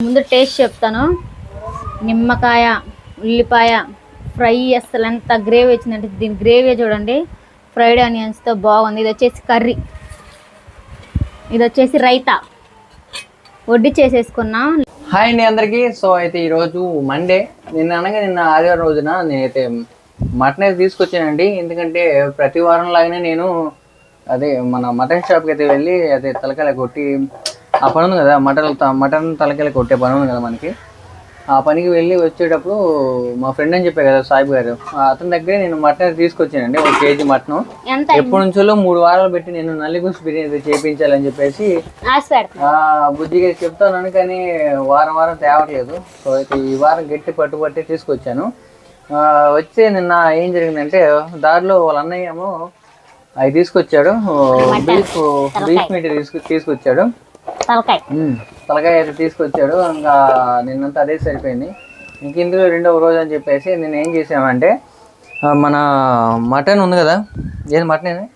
ముందు టేస్ట్ చెప్తాను. నిమ్మకాయ, ఉల్లిపాయ ఫ్రై అసలు ఎంత గ్రేవీ వచ్చిందంటే దీని గ్రేవీ చూడండి. ఫ్రైడ్ ఆనియన్స్తో బాగుంది. ఇది వచ్చేసి కర్రీ, ఇది వచ్చేసి రైతా వడ్డీ చేసేసుకున్నా. హాయ్ అండి అందరికీ. సో అయితే ఈరోజు మండే, నిన్న ఆదివారం రోజున నేనైతే మటన్ అయితే తీసుకొచ్చానండి. ఎందుకంటే ప్రతి వారం లాగానే నేను మన మటన్ షాప్కి అయితే వెళ్ళి తలకాయలు కొట్టి ఆ పని ఉంది కదా, మటన్ తలకాయలు కొట్టే పని ఉంది కదా మనకి. ఆ పనికి వెళ్ళి వచ్చేటప్పుడు మా ఫ్రెండ్ అని చెప్పే కదా సాయిబు గారు, అతని దగ్గరే నేను మటన్ తీసుకొచ్చానండి. 1 కేజీ మటన్. ఎప్పటి నుంచో 3 వారాలు పెట్టి నేను నల్లిగుంసు బిర్యానీ చేయించాలని చెప్పేసి బుజ్జిగా చెప్తాను, కానీ వారం తేవట్లేదు. సో అయితే ఈ వారం గట్టి పట్టుబట్టి తీసుకొచ్చాను. వచ్చి నిన్న ఏం జరిగిందంటే, దారిలో వాళ్ళ అన్నయ్య ఏమో అవి తీసుకొచ్చాడు, బీఫ్ మీట్ తీసుకొచ్చాడు, తలకాయ అయితే తీసుకొచ్చాడు. ఇంకా నిన్నంతా అదే సరిపోయింది. ఇంక ఇందులో 2వ రోజు అని చెప్పేసి నేను ఏం చేసామంటే, మన మటన్ ఉంది కదా, ఏది మటన్ ఏది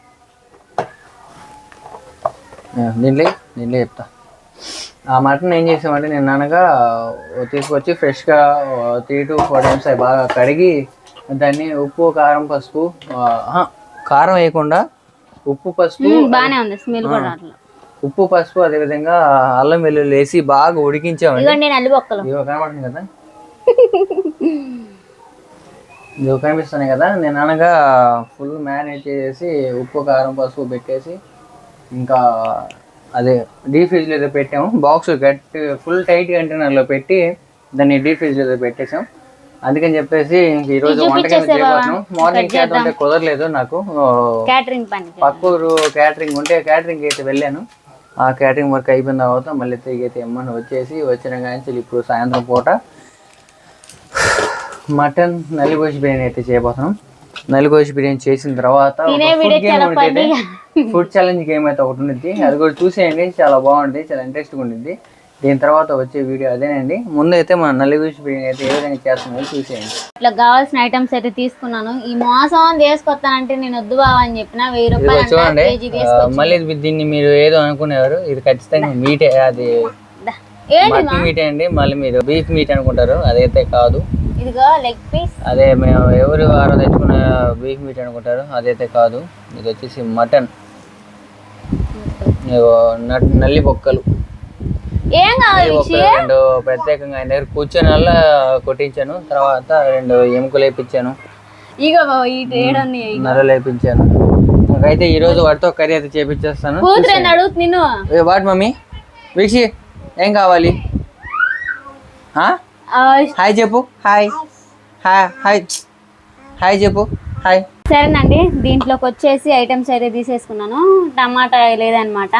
దీంట్లో చెప్తా. ఆ మటన్ ఏం చేసామంటే నేను అనగా తీసుకొచ్చి ఫ్రెష్గా 3 to 4 times అవి బాగా కడిగి దాన్ని ఉప్పు, కారం, పసుపు, కారం వేయకుండా ఉప్పు, పసుపు బాగానే ఉంది, స్మెల్ కూడా రావట్లేదు. ఉప్పు, పసుపు, అదేవిధంగా అల్లం వెల్లుల్లి వేసి బాగా ఉడికించామండి. ఇవి కనబడుతుంది కదా, ఇవి కనిపిస్తున్నాయి కదా. నేను అనగా ఫుల్ మ్యారినేట్ చేసి ఉప్పు, కారం, పసుపు పెట్టేసి ఇంకా డీప్ ఫ్రిడ్జ్లో అయితే పెట్టాము. బాక్స్ ఫుల్ టైట్ కంటైనర్లో పెట్టి దాన్ని డీప్ ఫ్రిడ్జ్లో అయితే పెట్టేసాం. అందుకని చెప్పేసి ఈరోజు వంటకాలు చేయబోతున్నాం. మార్నింగ్ చేద్దామంటే కుదరలేదు నాకు, పక్కూరు క్యాటరింగ్ ఉంటే క్యాటరింగ్ అయితే వెళ్ళాను. ఆ క్యాటరింగ్ వర్క్ అయిపోయిన తర్వాత మళ్ళీ తిరిగి అయితే వచ్చిన కానీ ఇప్పుడు సాయంత్రం పూట మటన్ నల్లిగోషి బిర్యానీ అయితే చేయబోతున్నాం. నల్లిగోషి బిర్యానీ చేసిన తర్వాత ఫుడ్ ఛాలెంజ్ గేమ్ అయితే ఒకటి ఉండిద్ది, అది కూడా చూసేయండి. చాలా బాగుంటుంది, చాలా ఇంట్రెస్టింగ్ ఉండిద్ది. దీని తర్వాత వచ్చే వీడియో అదేనండి. ముందు అయితే మన నల్లిగోషి బిర్యానీ అయితే ఏ విధంగా చేస్తున్నామో చూసేయండి. ఇట్లా కావాల్సిన ఐటమ్స్ అయితే తీసుకున్నాను. ఈ మోసం తీసుకొస్తానంటే నేను వద్దు బావా అని చెప్పిన 1000 రూపాయలు చూడండి. మళ్ళీ దీన్ని మీరు ఏదో అనుకునేవారు, ఇది ఖచ్చితంగా మీటే, అది మటన్ మీటే అండి. మళ్ళీ మీరు బీఫ్ మీట్ అనుకుంటారు, అదైతే కాదు. ఇదిగో లెగ్ పీస్, అదే మేము ఎవరు వారం తెచ్చుకున్న బీఫ్ మీట్ అనుకుంటారు, అదైతే కాదు. ఇది వచ్చేసి మటన్, నల్లి బొక్కలు. 2 ప్రత్యేకంగా ఆయన దగ్గర కూర్చొని వల్ల కొట్టించాను. తర్వాత 2 ఎముకలు వేయించాను, నల్లలు వేయించాను. నాకైతే ఈ రోజు వాటితో కర్రీ అయితే చేపించేస్తాను. వాటి మమ్మీ వీక్షి ఏం కావాలి? హాయ్ చెప్పు, హాయ్ హాయ్ హాయ్ చెప్పు, హాయ్. సరేనండి, దీంట్లోకి వచ్చేసి ఐటమ్స్ అయితే తీసేసుకున్నాను. టమాటా లేదనమాట,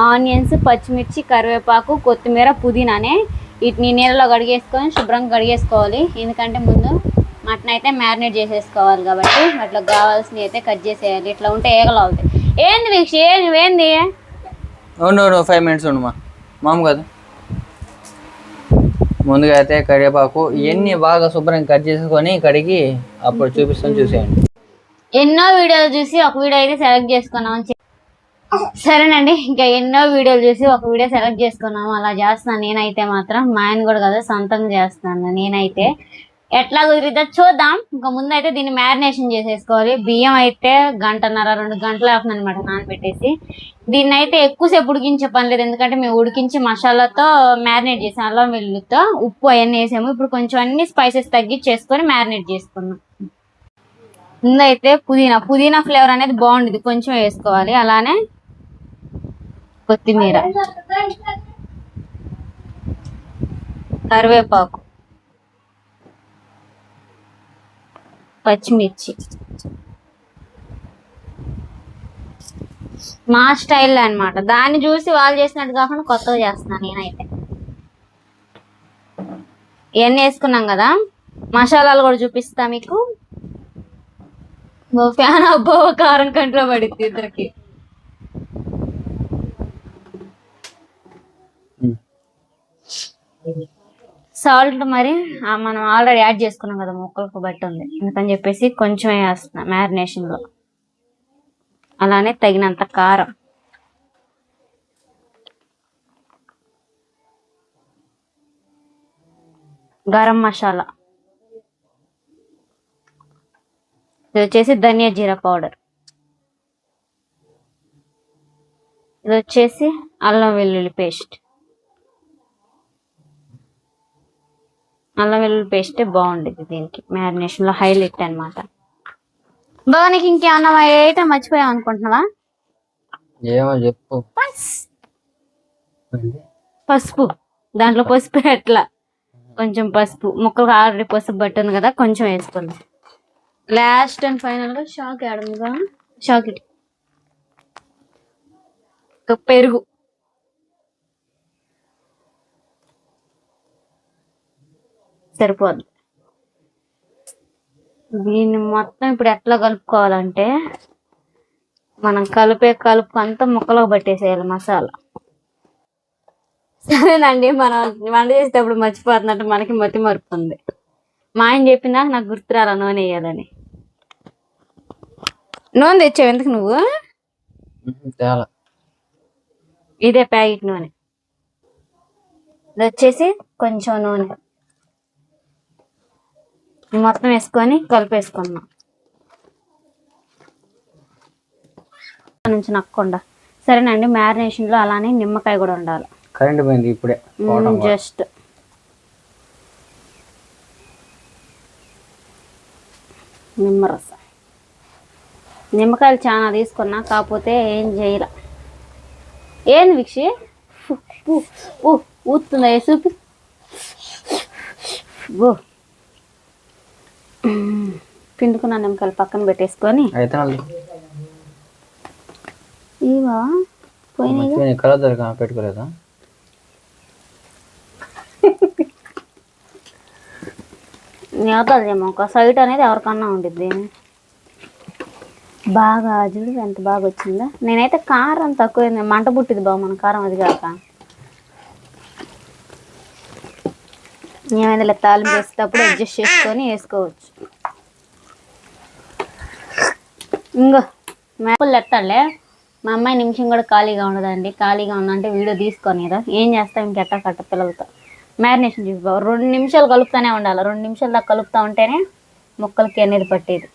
ఆనియన్స్, పచ్చిమిర్చి, కరివేపాకు, కొత్తిమీర, పుదీనానే. వీటిని నీళ్ళలో కడిగేసుకొని శుభ్రంగా కడిగేసుకోవాలి. ఎందుకంటే ముందు మటన్ అయితే మ్యారినేట్ చేసేసుకోవాలి కాబట్టి వాటిలో కావాల్సినవి అయితే కట్ చేసేయాలి. ఇట్లా ఉంటే ఏగలు అవుతాయి. ఏంది వీక్షి, నువ్వేంది? 5 minutes ఉండమా మాము కాదు. ముందుగా అయితే కరివేపాకు ఇవన్నీ బాగా శుభ్రంగా కట్ చేసుకొని కడిగి అప్పుడు చూపిస్తాను, చూసేయండి. ఎన్నో వీడియోలు చూసి ఒక వీడియో అయితే సెలెక్ట్ చేసుకున్నాం. సరేనండి, ఇంకా ఎన్నో వీడియోలు చూసి ఒక వీడియో సెలెక్ట్ చేసుకున్నాము. అలా చేస్తున్నాను నేనైతే మాత్రం. మా ఆయన కూడా కదా, సొంతంగా చేస్తున్నాను నేనైతే. ఎట్లా కుదిరితే చూద్దాం. ఇంకా ముందు అయితే దీన్ని మ్యారినేషన్ చేసేసుకోవాలి. బియ్యం అయితే 1.5 2 గంటలు అవుతుంది అనమాట నానబెట్టేసి. దీన్ని అయితే ఎక్కువసేపు ఉడికించే పని లేదు, ఎందుకంటే మేము ఉడికించి మసాలాతో మ్యారినేట్ చేసాం. అల్లం వెల్లుల్లితో ఉప్పు అవన్నీ వేసాము. ఇప్పుడు కొంచెం అన్ని స్పైసెస్ తగ్గించేసుకొని మ్యారినేట్ చేసుకున్నాం. ముందైతే పుదీనా ఫ్లేవర్ అనేది బాగుండేది, కొంచెం వేసుకోవాలి. అలానే కొత్తిమీర, కరివేపాకు, పచ్చిమిర్చి. మా స్టైల్ అన్నమాట. దాన్ని చూసి వాళ్ళు చేసినట్టు కాకుండా కొత్తగా చేస్తున్నాను నేనైతే. ఇవన్నీ వేసుకున్నాం కదా, మసాలాలు కూడా చూపిస్తా మీకు. ఫ్యాన్ అబ్బో కారం కంట్లో పడిద్ది ఇద్దరికి. సాల్ట్ మరి మనం ఆల్రెడీ యాడ్ చేసుకున్నాం కదా, ముక్కలకు బట్టి ఉంది, అందుకని చెప్పేసి కొంచెం వేస్తున్నా మ్యారినేషన్లో. అలానే తగినంత కారం, గరం మసాలా, ఇది వచ్చేసి ధనియా జీరా పౌడర్, ఇది వచ్చేసి అల్లం వెల్లుల్లి పేస్ట్. అల్లం వెల్లుల్లి పేస్టే బాగుండేది దీనికి, మ్యారినేషన్లో హైలైట్ అనమాట. బాగా నీకు ఇంకేమన్నా ఐటమ్ మర్చిపోయావు అనుకుంటున్నావా? ఏమో చెప్పు. పసుపు, దాంట్లో పసుపు ఎట్లా, కొంచెం పసుపు, ముక్కలకు ఆల్రెడీ పసుపు పట్టుంది కదా, కొంచెం వేసుకుందాం. లాస్ట్ అండ్ ఫైనల్ గా షాక్ వేయడముగా, షాక్ ఇటు పెరుగు, సరిపోద్ది. దీన్ని మొత్తం ఇప్పుడు ఎట్లా కలుపుకోవాలంటే, మనం కలుపు అంతా ముక్కలకు పట్టేసేయాలి మసాలా. సరేనండి, మనం వంట చేసేటప్పుడు మర్చిపోతున్నట్టు మనకి మతి మరుపుంది. మా ఆయన చెప్పిందాక నాకు గుర్తురాల నూనె వేయాలని. నూనె తెచ్చావు ఎందుకు నువ్వు? ఇదే ప్యాకెట్ నూనె. ఇది వచ్చేసి కొంచెం నూనె మొత్తం వేసుకొని కలిపేసుకున్నాం నుంచి నక్కకుండా. సరేనండి, మ్యారినేషన్ లో అలానే నిమ్మకాయ కూడా ఉండాలి. కరెంట్ పోయింది ఇప్పుడే. జస్ట్ నిమ్మరసం, నిమ్మకాయలు చాలా తీసుకున్నా, కాకపోతే ఏం చేయాల. ఏంది విక్షి ఊతుందా చూపి. పిండుకున్న నిమ్మకాయలు పక్కన పెట్టేసుకొని ఇవా పోయినాయి. పెట్టుకోలేదా? నేతదేమో ఒక సైట్ అనేది ఎవరికన్నా ఉండిద్ది. బాగా చూడు ఎంత బాగా వచ్చిందా. నేనైతే కారం తక్కువ, మంట పుట్టింది బాగా మన కారం, అది కాక ఏమైంది తాలింపు వేసేటప్పుడు అడ్జస్ట్ చేసుకొని వేసుకోవచ్చు. ఇంకో మేపలు ఎట్టాలే, మా అమ్మాయి నిమిషం కూడా ఖాళీగా ఉండదండి. ఖాళీగా ఉందంటే వీడియో తీసుకొని కదా ఏం చేస్తాం, ఇంకెట్టా కట్ట పిల్లలతో. మ్యారినేషన్ చేసి బాబు 2 నిమిషాలు కలుపుతూనే ఉండాలి. 2 నిమిషాల దాకా కలుపుతూ ఉంటేనే ముక్కలకి అనేది పట్టేది.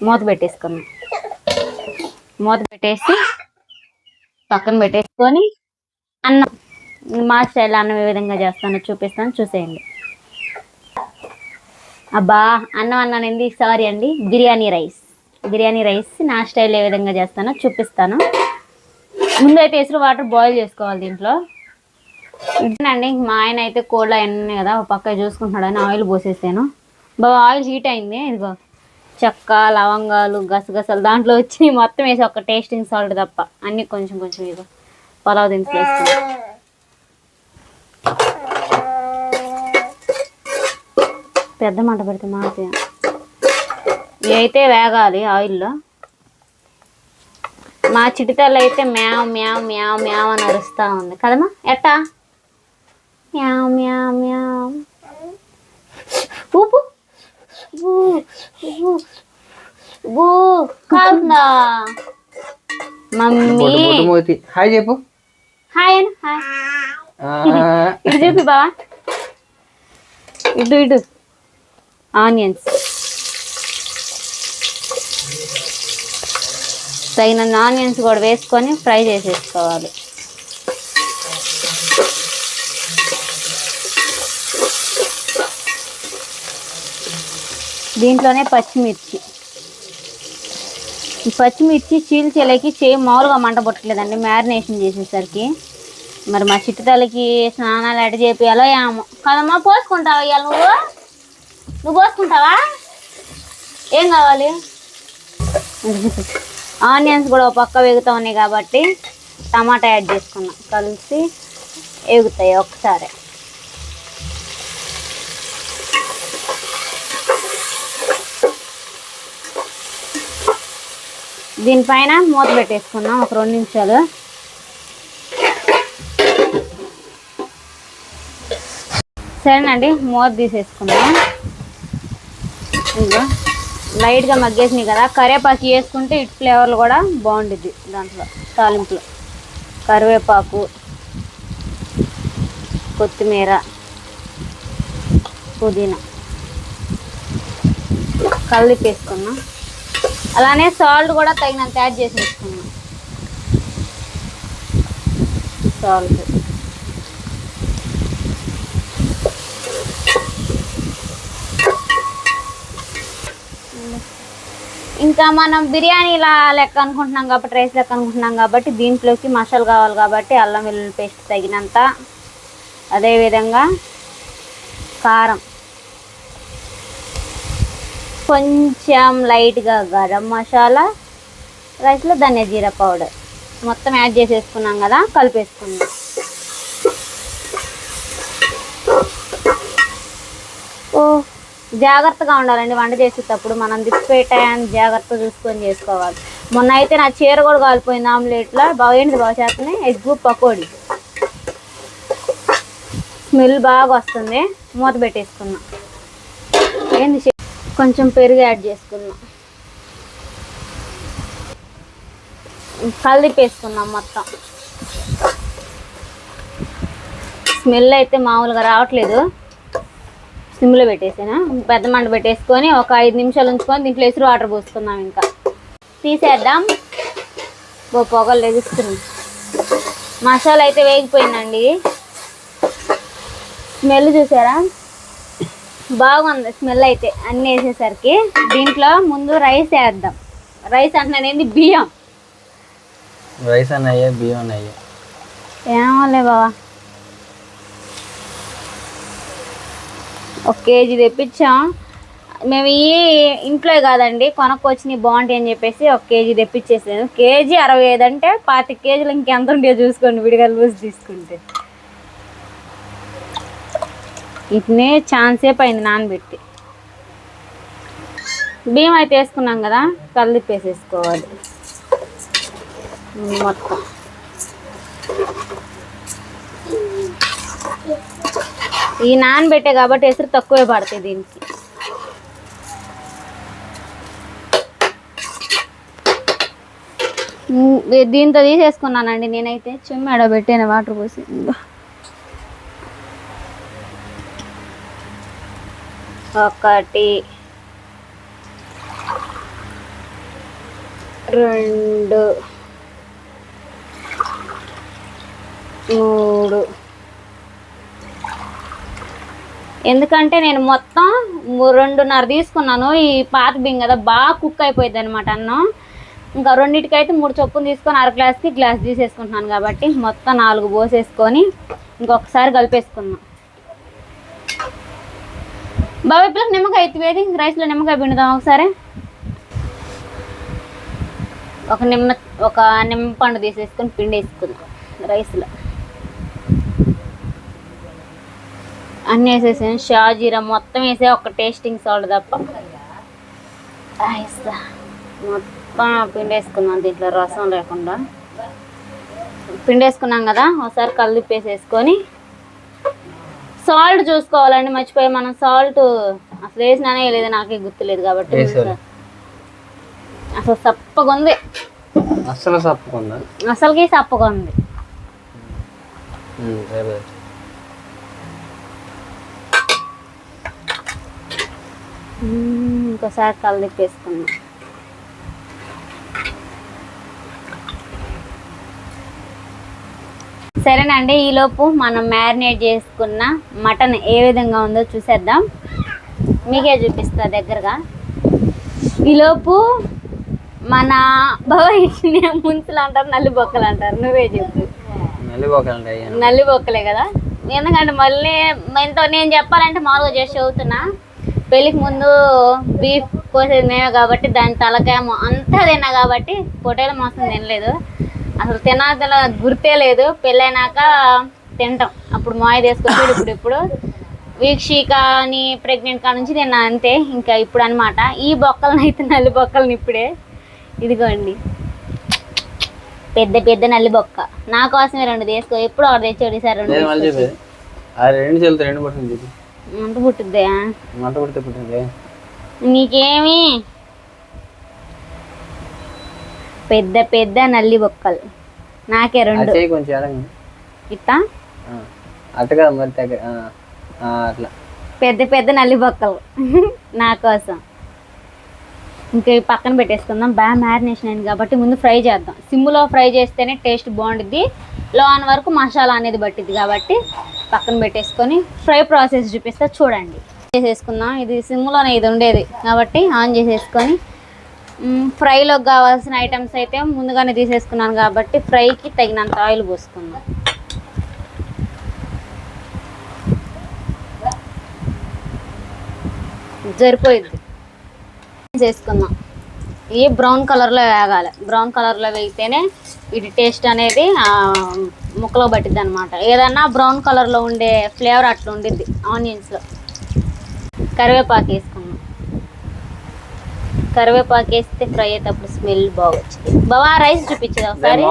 మూత పెట్టేసుకున్నాం. మూత పెట్టేసి పక్కన పెట్టేసుకొని అన్నం, మా స్టైల్ అన్నం ఏ విధంగా చేస్తానో చూపిస్తాను, చూసేయండి. అబ్బా అన్నం అన్నానండి, సారీ అండి, బిర్యానీ రైస్ నా స్టైల్ ఏ విధంగా చేస్తానో చూపిస్తాను. ముందైతే ఎసురు వాటర్ బాయిల్ చేసుకోవాలి దీంట్లో. ఇదేనండి, మా ఆయన అయితే కోళ్ళ ఎన్ని కదా ఒక పక్క చూసుకుంటున్నాడని ఆయిల్ పోసేసాను. బాగా ఆయిల్ హీట్ అయింది. ఇదిగో చెక్క, లవంగాలు, గసగసాలు దాంట్లో వచ్చి మొత్తం వేసి ఒక టేస్టింగ్ సాల్ట్ తప్ప అన్నీ కొంచెం కొంచెం ఇదిగో పలావ్ దినుసులు వేసుకున్నాను. పెద్ద మంట పెడితే మాకు ఇవి అయితే వేగాలి ఆయిల్లో. మా చిటితల్లి అయితే మ్యావ్ మ్యావ్ మ్యావ్ మ్యావ్ అని అరుస్తూ ఉంది కదమ్మా. ఎట్టా మ్యావ్ మ్యావ్ మ్యావ్ ఊపు కాదుందా మమ్మీ. హాయ్ చెప్పు. హాయ్ అని హాయ్. ఇటు చూపి బావా, ఇటు ఆనియన్స్ తగిన ఆనియన్స్ కూడా వేసుకొని ఫ్రై చేసేసుకోవాలి. దీంట్లోనే పచ్చిమిర్చి చీల్చేలేకి మామూలుగా మంట పుట్టలేదండి మ్యారినేషన్ చేసేసరికి. మరి మా చిట్టుతల్లికి స్నానాలు ఎట చేపియాలో ఏమో కదమ్మా. పోసుకుంటావా ఇవాళ నువ్వు పోసుకుంటావా? ఏం కావాలి? ఆనియన్స్ కూడా ఒక పక్క వేగుతూ ఉన్నాయి కాబట్టి టమాటా యాడ్ చేసుకున్నాం, కలిసి వేగుతాయి ఒకసారి. దీనిపైన మూత పెట్టేసుకున్నాం ఒక 2 నిమిషాలు. సరేనండి, మూత తీసేసుకున్నాం. ఇంకా లైట్గా మగ్గేసినాయి కదా, కరివేపాకు వేసుకుంటే ఇటు ఫ్లేవర్లు కూడా బాగుంటుంది దాంట్లో. తాలింపులో కరివేపాకు, కొత్తిమీర పుదీనా కలిపేసుకున్నాం. అలానే సాల్ట్ కూడా తగినంత యాడ్ చేసి వేసుకున్నాం. సాల్ట్ ఇంకా మనం బిర్యానీలా లెక్క అనుకుంటున్నాం కాబట్టి, రైస్ లెక్క అనుకుంటున్నాం కాబట్టి దీంట్లోకి మసాలా కావాలి కాబట్టి అల్లం వెల్లుల్లి పేస్ట్ తగినంత, అదేవిధంగా కారం, కొంచెం లైట్గా గరం మసాలా, రైస్లో ధనియా జీరా పౌడర్ మొత్తం యాడ్ చేసేసుకున్నాం కదా, కలిపేసుకున్నాం. ఓ జాగ్రత్తగా ఉండాలండి వంట చేసేటప్పుడు, మనం తిప్పిపెట్టాయని జాగ్రత్తగా చూసుకొని చేసుకోవాలి. మొన్న అయితే నా చీర కూడా కాలిపోయింది ఆమ్లెట్లో. ఏంటిది బాగా చేస్తున్నాయి ఎగ్ పకోడీ, స్మెల్ బాగా వస్తుంది. మూత పెట్టేసుకున్నాం. ఏంది కొంచెం పెరుగు యాడ్ చేసుకున్నాం, కలిపేసుకున్నాం మొత్తం. స్మెల్ అయితే మామూలుగా రావట్లేదు. సిమ్లో పెట్టేసాను, పెద్ద మంట పెట్టేసుకొని ఒక 5 నిమిషాలు ఉంచుకొని దీంట్లో ఎసురు వాటర్ పోసుకుందాం. ఇంకా తీసేద్దాం. పొగలు లెగుస్తుంది. మసాలా అయితే వేగిపోయిందండి. స్మెల్ చూసారా, బాగుంది స్మెల్ అయితే. అన్నీ వేసేసరికి దీంట్లో ముందు రైస్ వేద్దాం. రైస్ అంటున్నానేంది, బియ్యం. రైస్ అన్నయ్యే బియ్యం అన్నయ్యే ఏమోలే బావా. 1 కేజీ తెప్పించాం మేము. ఈ ఇంట్లో కాదండి, కొనుక్కొచ్చి బాగుంటాయి అని చెప్పేసి 1 కేజీ తెప్పించేసాను. కేజీ 65 అంటే 25 కేజీలు ఇంకెంత ఉంటాయో చూసుకోండి విడిగా లూజ్ తీసుకుంటే. ఇట్నే ఛాన్సేపు అయింది నానబెట్టి. బియ్యం అయితే వేసుకున్నాం కదా, కలిపేసేసుకోవాలి మొత్తం. ఈ నానబెట్టే కాబట్టి ఎసురు తక్కువే పడుతుంది దీనికి. దీంతో తీసేసుకున్నానండి నేనైతే. చెమ్మెడ పెట్టాను వాటర్ పోసి. 1 2 3. ఎందుకంటే నేను మొత్తం 2.5 తీసుకున్నాను. ఈ పాత బియ్యం కదా, బాగా కుక్ అయిపోయింది అనమాట అన్నం. ఇంకా 2టికైతే 3 చొప్పున తీసుకొని 1/2 గ్లాస్కి గ్లాస్ తీసేసుకుంటున్నాను కాబట్టి మొత్తం 4 పోసేసుకొని ఇంకొకసారి కలిపేసుకున్నాం. బాబా పిల్లకి నిమ్మకాయ ఎత్తివేది, రైస్లో నిమ్మకాయ పిండుదాం ఒకసారి. ఒక నిమ్మ పండు తీసేసుకొని పిండేసుకుందాం రైస్లో. అన్నీ వేసేసాను. షాజీరా మొత్తం వేసే, ఒక టేస్టింగ్ సాల్ట్ తప్ప. మొత్తం పిండేసుకున్నాం దీంట్లో రసం లేకుండా. పిండేసుకున్నాం కదా, ఒకసారి కలిపేసేసుకొని సాల్ట్ చూసుకోవాలండి. మర్చిపోయి మనం సాల్ట్ అసలు వేసినానే లేదు, నాకే గుర్తులేదు కాబట్టి. అసలు సప్పగా ఉంది, అసలుకి సప్పగా ఉంది. ఇంకోసారి కలిపేసుకున్నాం. సరేనండి, ఈలోపు మనం మ్యారినేట్ చేసుకున్న మటన్ ఏ విధంగా ఉందో చూసేద్దాం. మీకే చూపిస్తా దగ్గరగా. ఈలోపు మన భవిష్య ముంచులు అంటారు, నల్లి బొక్కలు అంటారు. నువ్వే చెప్పు. నల్లి బొక్కలే కదా. ఎందుకంటే మళ్ళీ ఎంతో నేను చెప్పాలంటే మామూలుగా చేసి చదువుతున్నా. పెళ్ళికి ముందు బీఫ్ కోసేది మేమే కాబట్టి దాని తలకాయ అంతా తిన్నా కాబట్టి పొట్టేల మాంసం తినలేదు. అసలు తినాల గుర్తే లేదు. పెళ్ళైనాక తింటాం. అప్పుడు మాయ తీసుకొచ్చాడు. ఇప్పుడు వీక్షిక అని ప్రెగ్నెంట్ కా నుంచి తిన్నా అంతే. ఇంకా ఇప్పుడు అనమాట ఈ బొక్కలను అయితే, నల్లి బొక్కలను ఇప్పుడే ఇదిగోండి, పెద్ద పెద్ద నల్లి బొక్క. నా కోసమే 2 తీసుకో. ఎప్పుడు ఆర్డర్ తెచ్చాడు ఈసారి 2 మంట పుట్టుద్దా? నీకేమి పెద్ద పెద్ద నల్లి బొక్కలు, నాకే 2. ఇట్టా అట్లా పెద్ద పెద్ద నల్లి బొక్కలు నా కోసం. ఇంకా పక్కన పెట్టేసుకుందాం. బాగా మ్యారినేషన్ అయింది కాబట్టి ముందు ఫ్రై చేద్దాం. సిమ్లో ఫ్రై చేస్తేనే టేస్ట్ బాగుంటుంది, లో ఆన్ వరకు మసాలా అనేది పట్టిద్ది కాబట్టి పక్కన పెట్టేసుకొని ఫ్రై ప్రాసెస్ చూపిస్తా చూడండి. చేసేసుకుందాం. ఇది సిమ్లోనే ఇది ఉండేది కాబట్టి ఆన్ చేసేసుకొని ఫ్రైలోకి కావాల్సిన ఐటమ్స్ అయితే ముందుగానే తీసేసుకున్నాను కాబట్టి ఫ్రైకి తగినంత ఆయిల్ పోసుకుందాం. సరిపోయింది. చేసుకుందాం. ఇవి బ్రౌన్ కలర్లో వేగాలి. బ్రౌన్ కలర్లో వేగితేనే ఇది టేస్ట్ అనేది ముక్కలో పట్టిద్ది అనమాట. ఏదన్నా బ్రౌన్ కలర్లో ఉండే ఫ్లేవర్ అట్లా ఉండిద్ది. ఆనియన్స్లో కరివేపాకు వేసుకున్నాం. కరివేపాకు వేస్తే ఫ్రై అయ్యేటప్పుడు స్మెల్ బాగొచ్చింది. బావా రైస్ చూపించేది ఒకసారి.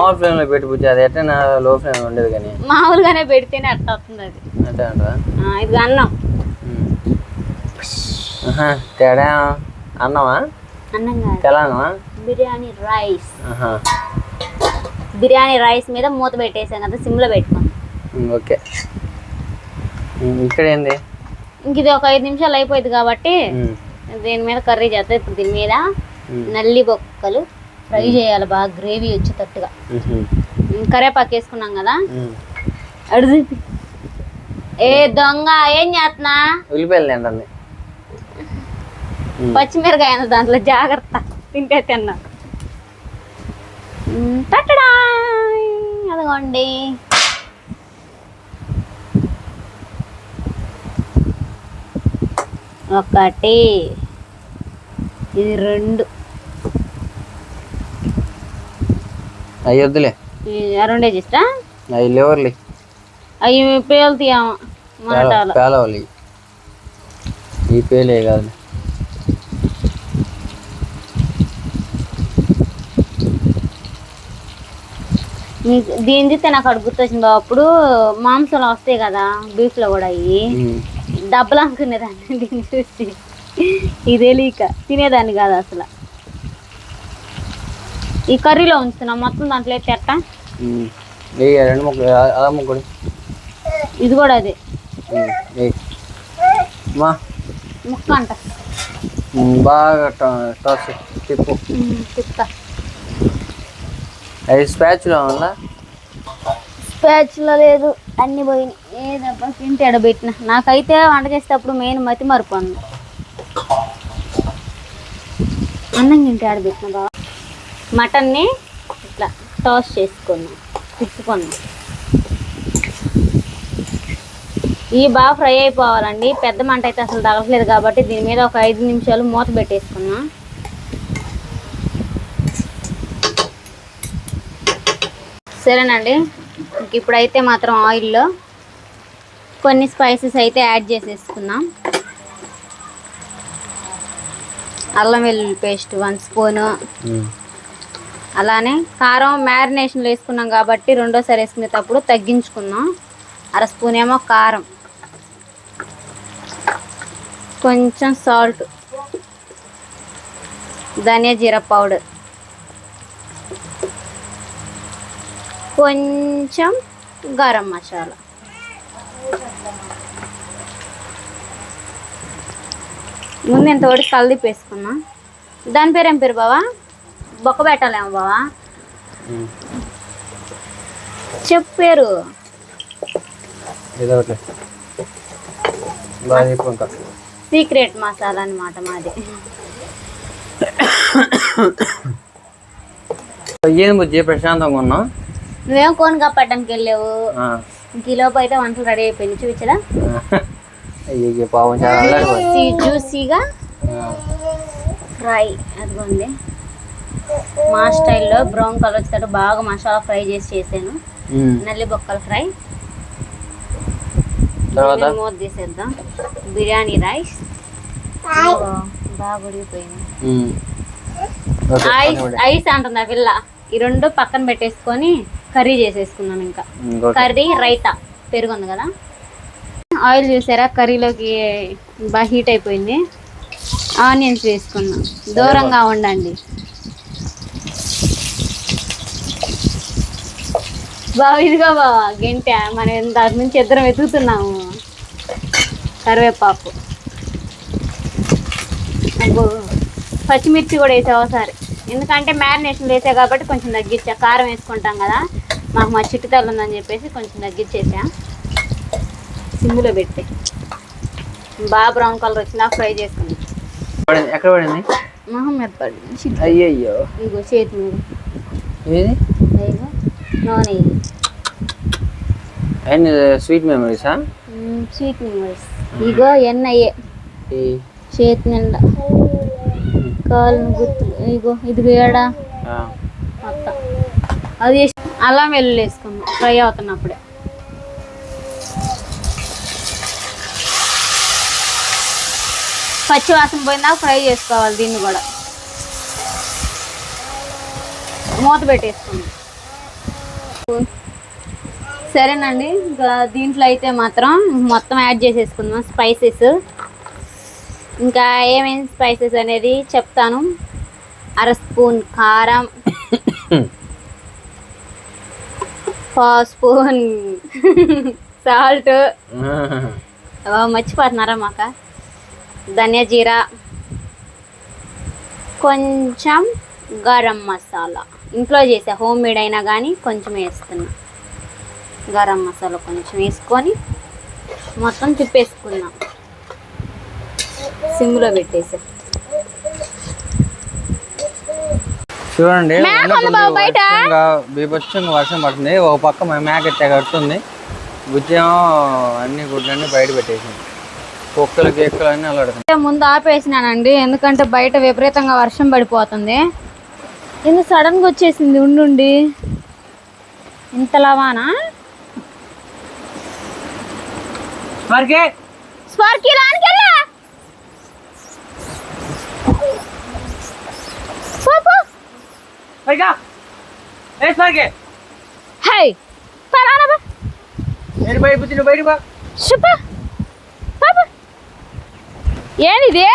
మామూలుగానే పెడితేనే అట్లా వస్తుంది అది. ఇది అన్నం. తేడా అన్నమా? అన్నం కాదు, తెలంగాణ బిర్యానీ రైస్. బిర్యానీ రైస్ మీద మూత పెట్టేసాం కదా, సిమ్లో పెట్టుకోండి. ఓకే. ఇక్కడ ఏంది? ఇంక ఇది ఒక 5 నిమిషాలు అయిపోయింది కాబట్టి దీని మీద కర్రీ చేస్తాం. ఇప్పుడు దీని మీద నల్లి బొక్కలు ఫ్రై చేయాలి బాగా గ్రేవీ వచ్చేటట్టుగా. కరివేపాకు వేసుకున్నాం కదా. అడుగు ఏ దొంగ ఏం చేస్తున్నా? ఉల్లిపాయలు ఏంటండి? పచ్చిమిరకాయ దాంట్లో జాగ్రత్త, తింటే తిన్నా. తట్టడా అదిగోండి. ఒకటి, ఇది 2. అవి వద్దులే, 2 ఇష్టా. అవి లేవర్లీ, అవి పేలుతాయేమో మాటలు. పేలవాలి. ఈ పేలే కాదు. దీని చూస్తే నాకు అక్కడ గుర్తొచ్చింది. అప్పుడు మాంసాలు వస్తాయి కదా బీఫ్లో కూడా, అవి డబ్బులు అనుకునేదాన్ని దీన్ని చూసి. ఇది తెలియక తినేదాన్ని కాదు అసలు. ఈ కర్రీలో ఉంచుతున్నా మొత్తం దాంట్లో అయితే ఎట్ట. 2 ముక్కలు ఇది కూడా అదే ముక్క అంట. బాగా తిప్పు. తిప్పుతా. అది స్పాచ్లో ఉందా? స్పాచ్లో లేదు, అన్నీ పోయినాయి. ఏదబ్బా తింటే ఎడబెట్టిన. నాకైతే వంట చేసేటప్పుడు మెయిన్ మతి మరిపోను. అన్నం తింటే ఆడబెట్టిన బాగా. మటన్ని ఇట్లా టాస్ చేసుకున్నాం, తిప్పుకున్నాం. ఇవి బాగా ఫ్రై అయిపోవాలండి. పెద్ద మంట అయితే అసలు తగలట్లేదు కాబట్టి దీని మీద ఒక 5 నిమిషాలు మూత పెట్టేసుకున్నాం. సరేనండి. ఇంక ఇప్పుడైతే మాత్రం ఆయిల్లో కొన్ని స్పైసెస్ అయితే యాడ్ చేసేసుకున్నాం. అల్లం వెల్లుల్లి పేస్ట్ 1 స్పూను, అలానే కారం మ్యారినేషన్లో వేసుకున్నాం కాబట్టి రెండోసారి వేసుకునేటప్పుడు తగ్గించుకున్నాం. 1/2 స్పూన్ ఏమో కారం, కొంచెం సాల్ట్, ధనియా జీరా పౌడర్, కొంచెం గరం మసాలా, ముందు ఎంత ఒకటి కలిపి వేసుకున్నా. దాని పేరు ఏం పేరు బావా? బొక్క పెట్టాలేమో బావా, చెప్పారు. సీక్రెట్ మసాలా అన్నమాట మాది. ఏం బుజ్జి ప్రశాంతంగా ఉన్నావు? నువ్వేం కోన్ కప్పడానికి వెళ్ళావు. కిలోపు అయితే వంటలు రెడీ అయిపోయింది. చూపించరా? జ్యూసీగా ఫ్రై. అదిగోండి మా స్టైల్లో బ్రౌన్ కలర్ వచ్చేటట్టు బాగా మసాలా ఫ్రై చేసాను. నల్లి బొక్కల ఫ్రై. మూత తీసేద్దాం. బిర్యానీ రైస్ బాగా ఉడికిపోయింది. ఐస్ అంటుంది ఆ పిల్ల. ఈ 2 పక్కన పెట్టేసుకొని కర్రీ చేసేసుకున్నాను. ఇంకా కర్రీ రైతా పెరుగు ఉంది కదా. ఆయిల్ చూసారా కర్రీలోకి బాగా హీట్ అయిపోయింది. ఆనియన్స్ వేసుకున్నాం. దూరంగా ఉండండి బాగా. ఇదిగా బావా గంట మనం దాని నుంచి ఇద్దరం వెతుకుతున్నాము. కరివేపాకు, పచ్చిమిర్చి కూడా వేసా ఒకసారి, ఎందుకంటే మ్యారినేషన్ వేసా కాబట్టి కొంచెం తగ్గించా. కారం వేసుకుంటాం కదా, మాకు మా చిట్టుతల్లి ఉందని చెప్పేసి కొంచెం తగ్గించేసా. సిమ్లో పెట్టి బాగా బ్రౌన్ కలర్ వచ్చినా ఫ్రై చేసుకుని. ఎక్కడ పడింది? మొహం మీద పడింది. అయ్యయ్యో, ఇగో చేతి మీద. ఏది? ఇగో నూనె. అండ్ స్వీట్ మెమరీసా? Sweet memories. ఇగో ఎన్నయ్యే చేతి నిండా, కాలు గుర్తు. ఇగో ఇది ఏడా మొత్తం. అది అల్లం వెల్లుల్లి వేసుకున్నాం ఫ్రై అవుతున్నప్పుడే. పచ్చి వాసన పోయిందాక ఫ్రై చేసుకోవాలి. దీన్ని కూడా మూత పెట్టేసుకుందాం. సరేనండి, ఇంకా దీంట్లో అయితే మాత్రం మొత్తం యాడ్ చేసేసుకుందాం స్పైసెస్. ఇంకా ఏమేమి స్పైసెస్ అనేది చెప్తాను. 1/2 స్పూన్ కారం, 1 స్పూన్ సాల్ట్, మర్చిపోతున్నారా మాక, ధనియా జీరా, కొంచెం గరం మసాలా. ఇంట్లో చేసే హోమ్ మేడ్ అయినా కానీ కొంచెం వేస్తున్నా. గరం మసాలా కొంచెం వేసుకొని మొత్తం తిప్పేసుకుందాం. సిమ్లో పెట్టేసి చూడండి. బయట బీభత్సంగా వర్షం పడుతుంది. ఒక పక్క మేక కడుతుంది, గుజ్జేమో అన్ని గుడ్లన్నీ బయట పెట్టేసింది. కుక్కలు కేక్కలు అన్నీ అలాడుతుంది. ముందు ఆపేసినానండి, ఎందుకంటే బయట విపరీతంగా వర్షం పడిపోతుంది. ఎందుకు సడన్గా వచ్చేసింది ఉండుండి ఇంతలావానా. స్పార్కీ రానికెళ్ళా ఏనిది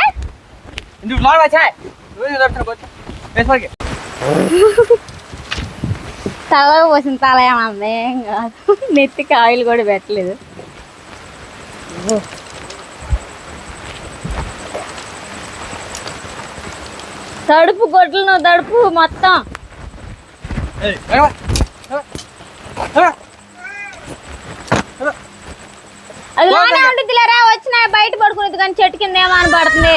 తల పోసిన తల ఏమంది, ఏం కాదు. నెత్తికి ఆయిల్ కూడా పెట్టలేదు. తడుపు గొడ్లను తడుపు మొత్తం. అది లోనే ఉంటుంది లేరా, వచ్చినా బయట పడుకునేది కానీ చెట్టు కింద ఏమో అని పడుతుంది.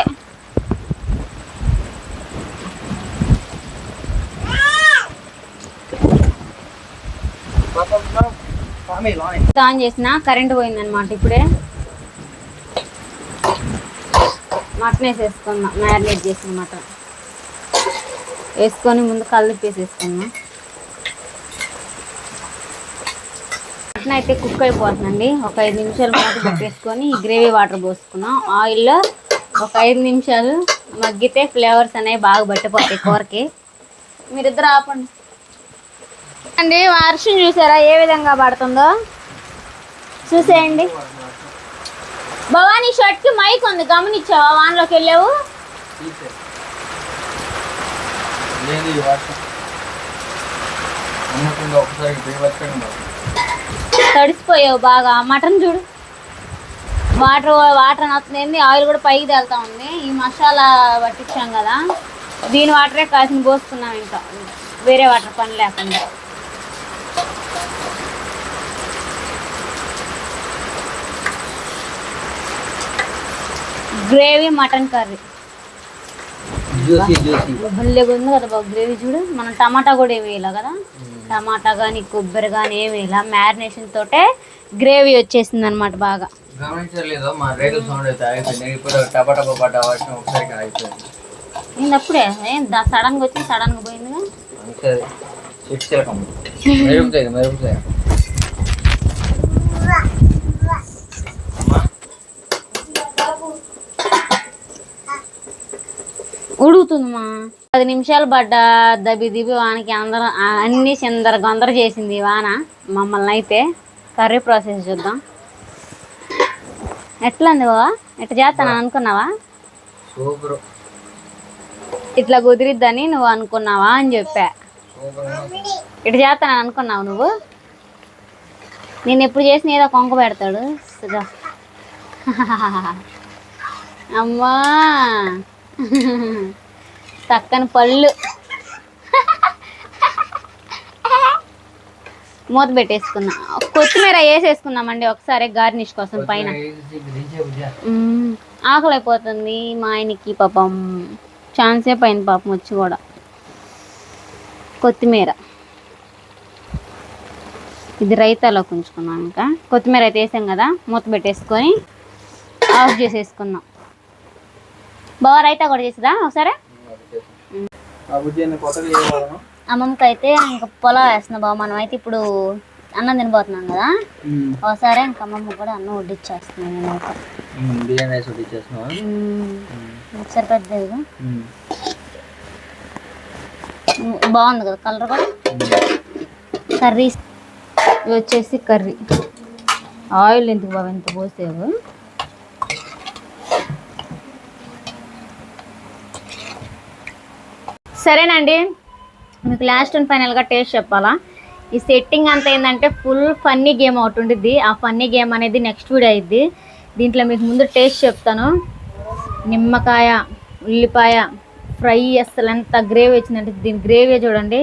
ఆన్ చేసిన కరెంట్ పోయిందనమాట. ఇప్పుడే మటన్ వేసేసుకుందాం. మ్యారినేట్ చేసిన మటన్ వేసుకొని ముందు కల్లుప్పు వేసేసుకుందాం. మటన్ అయితే కుక్ అయిపోతుందండి. ఒక 5 నిమిషాలు మూత పెట్టేసుకొని ఈ గ్రేవీ వాటర్ పోసుకున్నాం. ఆయిల్లో ఒక 5 నిమిషాలు మగ్గితే ఫ్లేవర్స్ అనేవి బాగా పట్టిపోతాయి కూరకి. మీరిద్దరు ఆపండి అండి. వర్షం చూసారా ఏ విధంగా పడుతుందో చూసేయండి. భవానీ షర్ట్కి మైక్ ఉంది, గమనించావా? వాన్లోకి వెళ్ళావు. తడిసిపోయావు బాగా. మటన్ చూడు, వాటర్ వస్తుంది, ఆయిల్ కూడా పైకి తేలుతా ఉంది. ఈ మసాలా పట్టించాం కదా, దీని వాటరే కాసిన పోసుకున్నాం, ఇంకా వేరే వాటర్ పని లేకుండా. గ్రేవీ మటన్ కర్రీ భలేగా ఉంది కదా బాబు. గ్రేవీ చూడు, మనం టమాటా కూడా ఏమి వేయాలి కదా, టమాటా కానీ కొబ్బరి కానీ ఏమి వేయాలి. మ్యారినేషన్ తోటే గ్రేవీ వచ్చేసింది అనమాట. బాగా గమనించలేదు, మా రేగుల సౌండ్ అయితే అయిపోయింది. ఇప్పుడు టపాటా వర్షం ఒకసారి అయిపోయింది. అప్పుడే సడన్గా వచ్చి సడన్గా పోయిందిగా. మెరుగుతాయి మెరుగుతాయి. ఉడుకుతుందమ్మా. 10 నిమిషాలు పడ్డ దబి దిబి వానకి అందరం అన్ని చిందర గొందర చేసింది వాన మమ్మల్ని. అయితే కర్రీ ప్రాసెస్ చూద్దాం. ఎట్లా ఉంది బావా? ఎట్లా చేస్తాను అనుకున్నావా? ఇట్లా కుదిరిద్దని నువ్వు అనుకున్నావా అని చెప్పా. ఇట్లా చేస్తాను అనుకున్నావు నువ్వు? నేను ఎప్పుడు చేసిన ఏదో కొంక పెడతాడు. అమ్మా చక్కని పళ్ళు. మూత పెట్టేసుకున్నాం. కొత్తిమీర వేసేసుకున్నామండి ఒకసారి గార్నిష్ కోసం పైన. ఆకలి అయిపోతుంది మా ఆయనకి పాపం. ఛాన్సేపు అయింది పాపం వచ్చి కూడా. కొత్తిమీర ఇది రైతాలోకి ఉంచుకున్నాం. ఇంకా కొత్తిమీర అయితే వేసాం కదా, మూత పెట్టేసుకొని ఆఫ్ చేసేసుకున్నాం. బాగా రైతా కూడా చేసిదా ఒకసారి. అమ్మమ్మకి అయితే ఇంకా పొలం వేస్తున్నా బావ. మనం అయితే ఇప్పుడు అన్నం తినబోతున్నాం కదా, ఒకసారి ఇంకా అమ్మమ్మ కూడా అన్నం వడ్డిచ్చేస్తున్నాను నేనైతే. సరిపోద్ది. బాగుంది కదా కలర్ కూడా. కర్రీ ఇవి వచ్చేసి కర్రీ. ఆయిల్ ఎందుకు బాబు ఎంత పోసేవు. సరేనండి, మీకు లాస్ట్ అండ్ ఫైనల్గా టేస్ట్ చెప్పాలా. ఈ సెట్టింగ్ అంతా ఏంటంటే ఫుల్ ఫన్నీ గేమ్ ఒకటి ఉంటుంది. ఆ ఫన్నీ గేమ్ అనేది నెక్స్ట్ వీడియో అయింది. దీంట్లో మీకు ముందు టేస్ట్ చెప్తాను. నిమ్మకాయ, ఉల్లిపాయ ఫ్రై, అసలు ఎంత గ్రేవీ వచ్చిందంటే దీని గ్రేవీ చూడండి,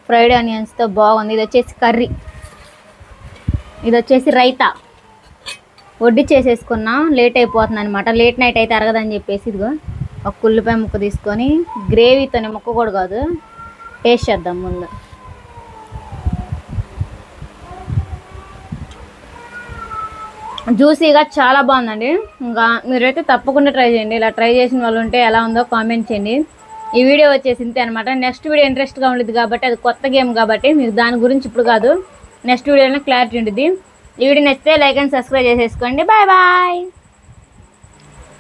ఫ్రైడ్ ఆనియన్స్తో బాగుంది. ఇది వచ్చేసి కర్రీ, ఇది వచ్చేసి రైతా. వడ్డీ చేసేసుకున్నాం, లేట్ అయిపోతుంది అనమాట. లేట్ నైట్ అయితే అరగదని చెప్పేసి ఇదిగో ఒక ఉల్లిపాయ ముక్క తీసుకొని గ్రేవీతోనే, ముక్క కూడా కాదు, టేస్ట్ చేద్దాం ముందు. జ్యూసీగా చాలా బాగుందండి. ఇంకా మీరైతే తప్పకుండా ట్రై చేయండి. ఇలా ట్రై చేసిన వాళ్ళు ఉంటే ఎలా ఉందో కామెంట్ చేయండి. ఈ వీడియో వచ్చేసి ఇంతే అనమాట. నెక్స్ట్ వీడియో ఇంట్రెస్ట్గా ఉండేది కాబట్టి, అది కొత్త గేమ్ కాబట్టి మీకు దాని గురించి ఇప్పుడు కాదు, నెక్స్ట్ వీడియోలో క్లారిటీ ఉంటుంది. ఈ వీడియో నచ్చితే లైక్ అండ్ సబ్స్క్రైబ్ చేసేసుకోండి. Bye bye.